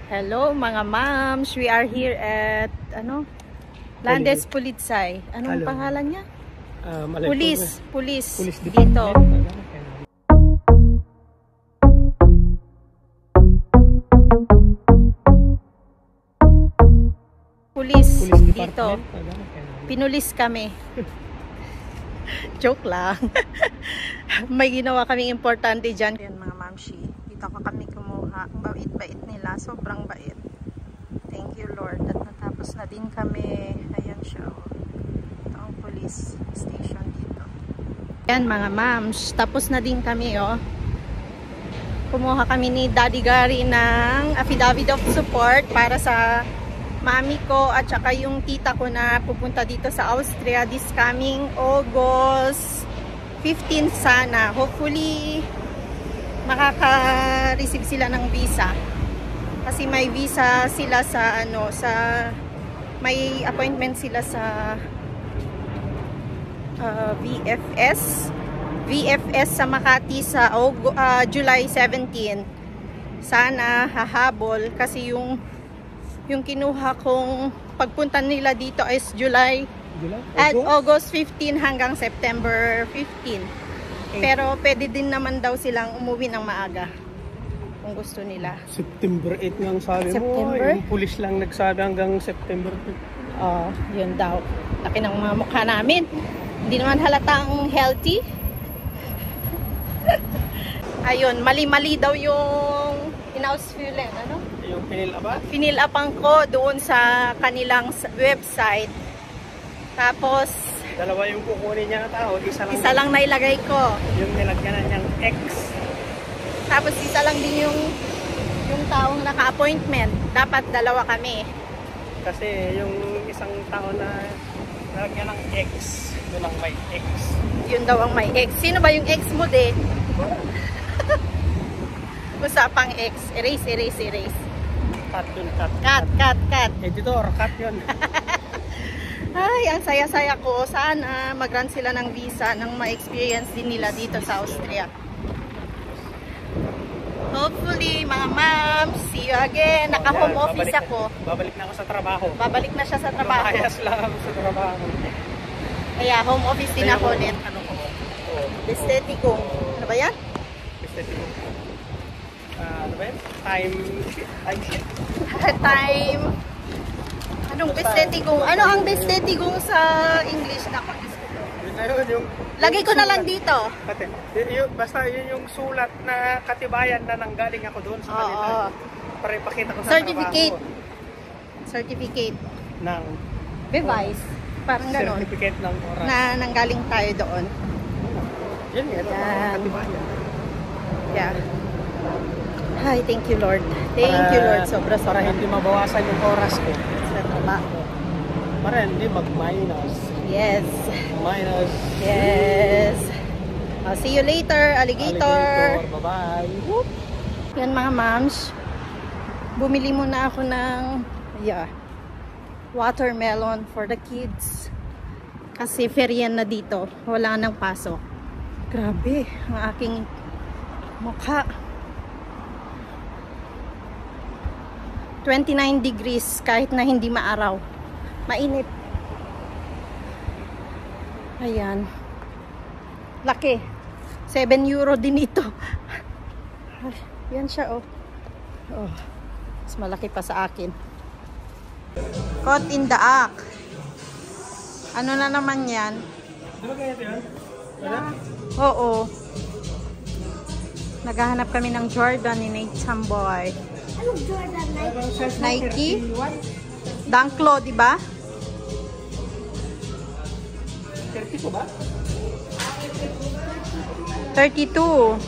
Hello mga moms, we are here at Landes Politsay. Anong pangalan niya? Police dito. Police dito. Pinulis kami. Joke lang. May ginawa kaming importante dyan. Yan mga mamshi. Dito kami kumuha. Bait-bait nila. Sobrang bait. Thank you Lord. At natapos na din kami. Ayan siya. Ito ang police station dito. Yan mga mams. Tapos na din kami Kumuha kami ni Daddy Gary ng affidavit of support para sa mami ko at saka yung tita ko na pupunta dito sa Austria this coming August 15 sana. Hopefully makaka-receive sila ng visa. Kasi may visa sila sa may appointment sila sa VFS sa Makati sa July 17. Sana hahabol kasi yung kinuha kong pagpunta nila dito is August 15 hanggang September 15. Pero pwede din naman daw silang umuwi ng maaga kung gusto nila. September 8 ngang sabi mo. Yung pulis lang nagsabi hanggang September 15. Yun daw. Laki ng mga mukha namin. Hindi naman halatang healthy. Ayun, mali-mali daw yung in-house fueling. Yung pinil-upan? Pinil-upan ko doon sa kanilang website. Tapos dalawa yung kukunin niya na tao. Isa lang nailagay ko. Yung nilagyanan niyang X. Tapos isa lang din yung taong naka-appointment. Dapat dalawa kami. Kasi yung isang tao na nilagyan ng X, yun ang may X. Yun daw ang may X. Sino ba yung X mo de? Usapang X. Erase. Cut. Cut. Editor, cut yun. Ay, ang saya-saya ko. Sana mag-grant sila ng visa nang ma-experience din nila dito sa Austria. Hopefully, mga ma'am, see you again. Naka-home office ako. Babalik na ako sa trabaho. Babalik na siya sa trabaho. Lumayas lang ako sa trabaho. Kaya home office din ako ulit. Bestetikong. Ano ba yan? Bestetikong. Ano ba yan? Time sheet? Time. Anong bestetikong? Ano ang bestetikong sa English? Ayun, lagay ko na lang dito. Basta yun yung sulat na katibayan na nanggaling ako doon sa kanila. Para ipakita ko sa Certificate. Ng Revise. Parang gano'n. Certificate ng oras. Na nanggaling tayo doon. Yan. Katibayan. Yeah. Hi, thank you Lord. Thank you Lord. Sobra. Para hindi mabawasan yung oras ko. Sa trabaho. Para hindi mag-minus. Yes. Minus. Yes. I'll see you later, alligator. Bye-bye. Yan mga moms. Bumili muna ako ng watermelon for the kids. Kasi ferian na dito. Wala nang pasok. Grabe ang aking mukha. 29 degrees kahit na hindi maaraw. Mainit. Ayan. Laki. 7 euro din ito. Yan siya mas malaki pa sa akin. Caught in the act. Ano na naman yan? Diba ganito yan? Oo. Naghahanap kami ng Jordan ni Nate Samboy. Anong Jordan? Nike? Dunklo, di ba? 30 po ba? 32.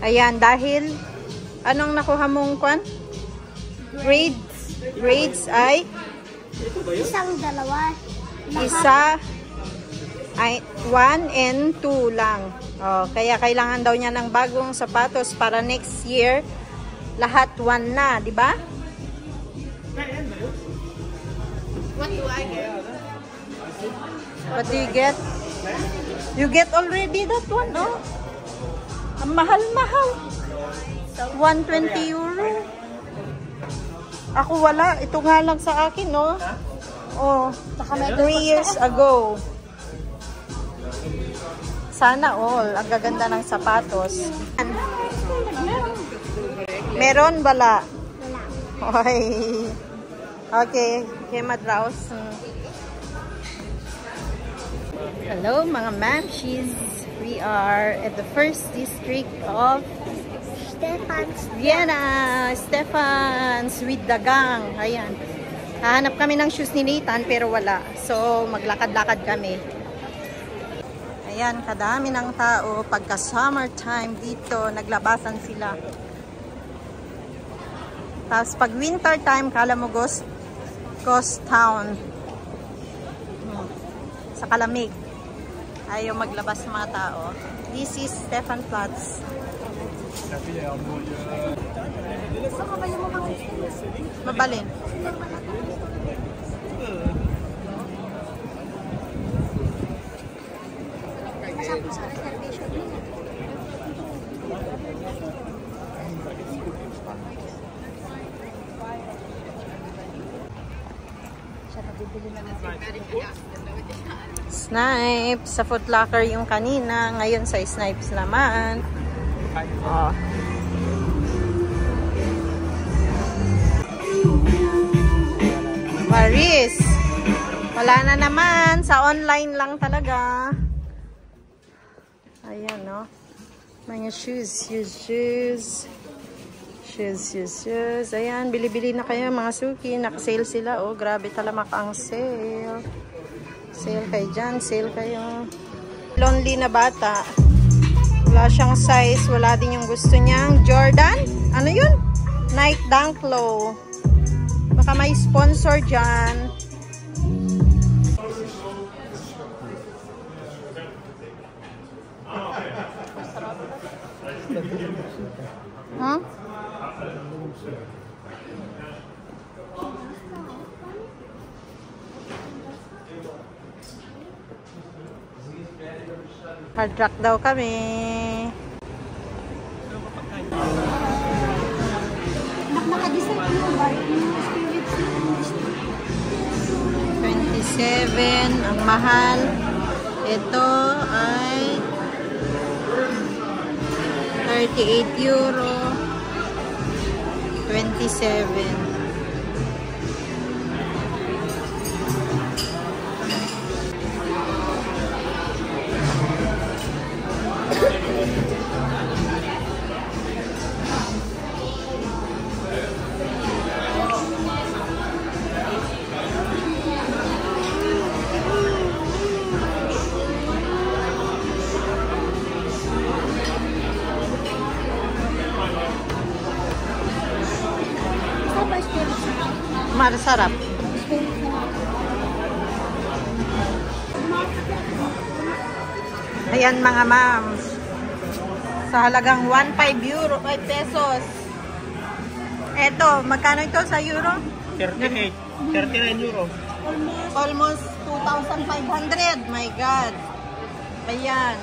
Ayan, dahil anong nakuha mong kwan? Grades ay? Isang dalawa. Isa ay 1 and 2 lang. Kaya kailangan daw niya ng bagong sapatos para next year lahat 1 na, di ba? What do I get? What do you get? You get already that one, no? Ang mahal-mahal. 120 euro. Ako wala. Ito nga lang sa akin, no? Oh, 3 years ago. Sana all. Ang gaganda ng sapatos. Meron bala? Oy. Okay. Okay, madraus. Hello, mga mamshis. We are at the first district of Stefan's. Vienna. Stefan's with Dagang. Ayan. Hahanap kami ng shoes ni Nathan pero wala. So, maglakad-lakad kami. Ayan, kadami ng tao. Pagka summertime dito, naglabasan sila. Tapos pag winter time, kala mo ghost town. Sa kalamig. Ayaw maglabas ng mga tao. This is Stefanplatz. Mabalin. Snipes. Sa Foot Locker yung kanina. Ngayon sa Snipes naman. Oh. Paris. Wala na naman. Sa online lang talaga. Ayan, no? Mga shoes. Shoes. Ayan, bili-bili na kayo mga suki. Naka-sale sila. Oh, grabe talaga ang sale. Sale kayo dyan. Sale kayo. Lonely na bata. Wala siyang size. Wala din yung gusto niyang. Jordan? Ano yun? Nike Dunk Low. Baka may sponsor dyan. Huh? Hard rock daw kami. Naka-design mo ba? 27 ang mahal. Ito ay 38 euro. 27. Masarap. Ayan mga ma'ams. Sa halagang 15 euro, 5 pesos. Eto, magkano ito sa euro? 39 euro. Almost 2,500. My God. Ayan.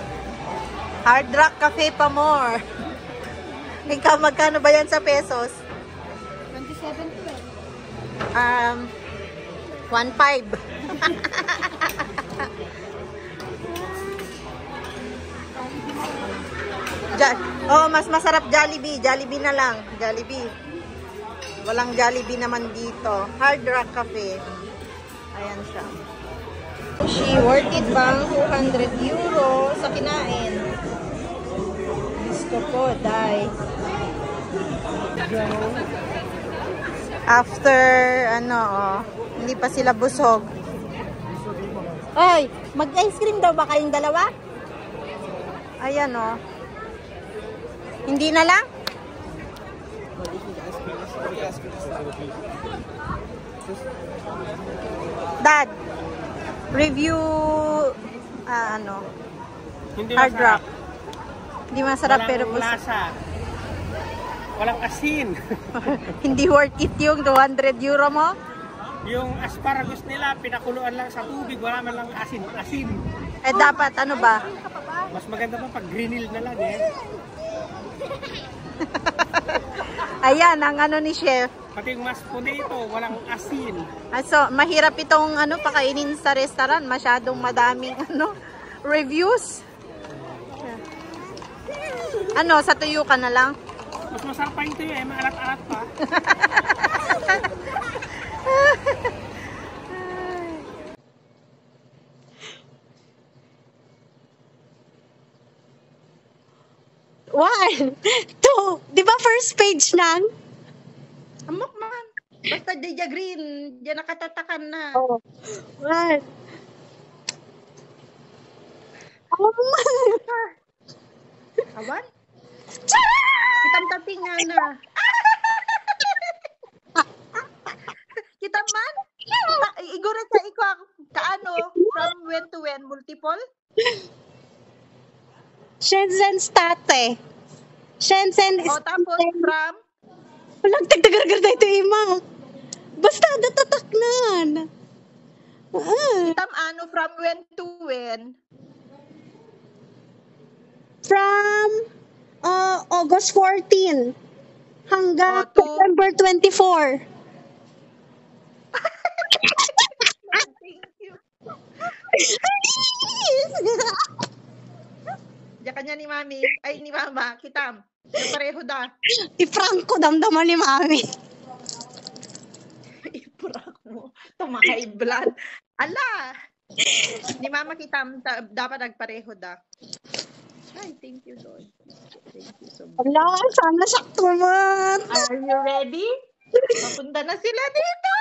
Hard Rock Cafe pa more. Ikaw, magkano ba yan sa pesos? 1.5. Oh, mas masarap Jollibee. Jollibee na lang. Jollibee. Walang Jollibee naman dito. Hard Rock Cafe. Ayan siya. She worth it bang 200 euro sa kinain? Gusto ko, dai. After, hindi pa sila busog. Ay, mag-ice cream daw ba kayong dalawa? Ayan, oh. Hindi na lang? Dad, review, Hindi Hard masarap. Rock. Hindi masarap pero Walang lasa. Walang asin. Hindi worth it yung 200 euro mo? Yung asparagus nila, pinakuluan lang sa tubig. Wala man lang asin. Eh dapat, ano ba? Mas maganda pa pag grinil na lang eh. Ayan, ang ano ni Chef. Pati yung mashed potato, walang asin. So, mahirap itong pakainin sa restaurant. Masyadong madaming reviews. Sa tuyo ka na lang? Mas masarap pa yung tuyo maalat-alat pa. One, two. Di ba first page lang? Amok man. Basta Deja Green. Diyan nakatatakan na. Oh. One. Awan? Kitang tating nga na. Kita man? Igurit sa iko from when to when? Multiple? Shenzhen state. Shenzhen Tapos from? Walang tagdagargar na ito, Ima. Basta natataknan. Kitam from when to when? From August 14 hanggang September 24. Thank you. Diyan kanya ni Mami. Ay, ni Mama. Kitam. Pareho da. I-franco damdaman ni Mami. Iprak mo. Tumakay blood. Ala! Ni Mama Kitam, dapat nagpareho da. Ay, thank you, Lord. Thank you so much. Ala, sana sakto man. Are you ready? Mapunta na sila dito!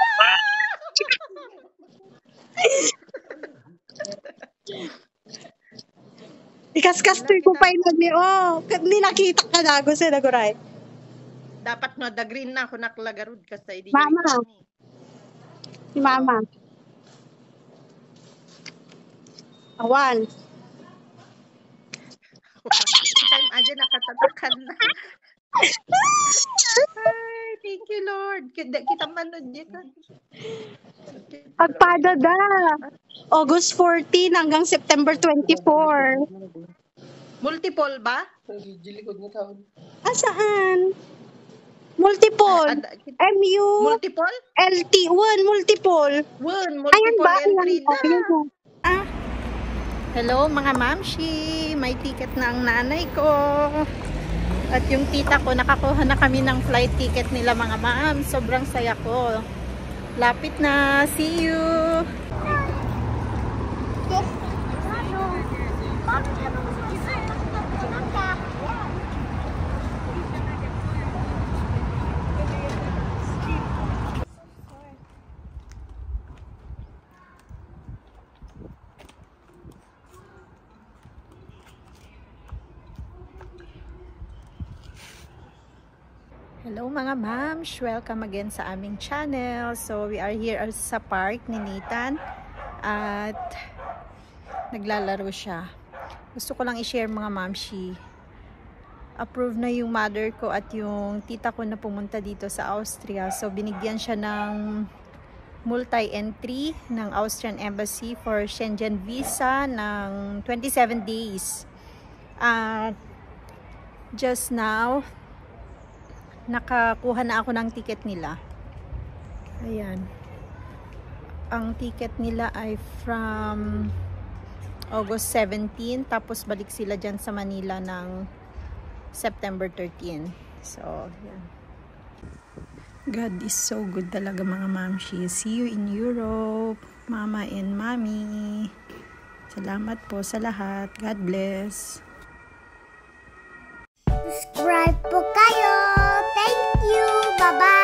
Ikas-kastoy ko pa yung nagli. Hindi nakita ka na. Gusto na guray. Dapat the green na ako naklagarod ka sa hindi. Mama. Si Mama. Awan. Time aja nakatatakan na. Ay, thank you, Lord. Kita manood dito. Pagpadada. August 14 hanggang September 24. Multiple ba? Saan? Multiple. MU. Multiple? LT. One. Multiple. Multiple Ayan ba? entry na. Ayan. Hello mga mamshi. May ticket na ang nanay ko. At yung tita ko, nakakuha na kami ng flight ticket nila mga ma'am. Sobrang saya ko. Lapit na. See you! Hello mga ma'ams, welcome again sa aming channel. So we are here sa park ni Nathan at naglalaro siya. Gusto ko lang i-share mga mamshi. Approve na yung mother ko at yung tita ko na pumunta dito sa Austria. So binigyan siya ng multi-entry ng Austrian Embassy for Schengen visa ng 27 days. Just now nakakuha na ako ng ticket nila. Ayan. Ang ticket nila ay from August 17, tapos balik sila dyan sa Manila ng September 13. So, yan. God is so good talaga mga mamshi. See you in Europe, Mama and Mommy. Salamat po sa lahat. God bless. Subscribe po kayo. Thank you. Bye-bye.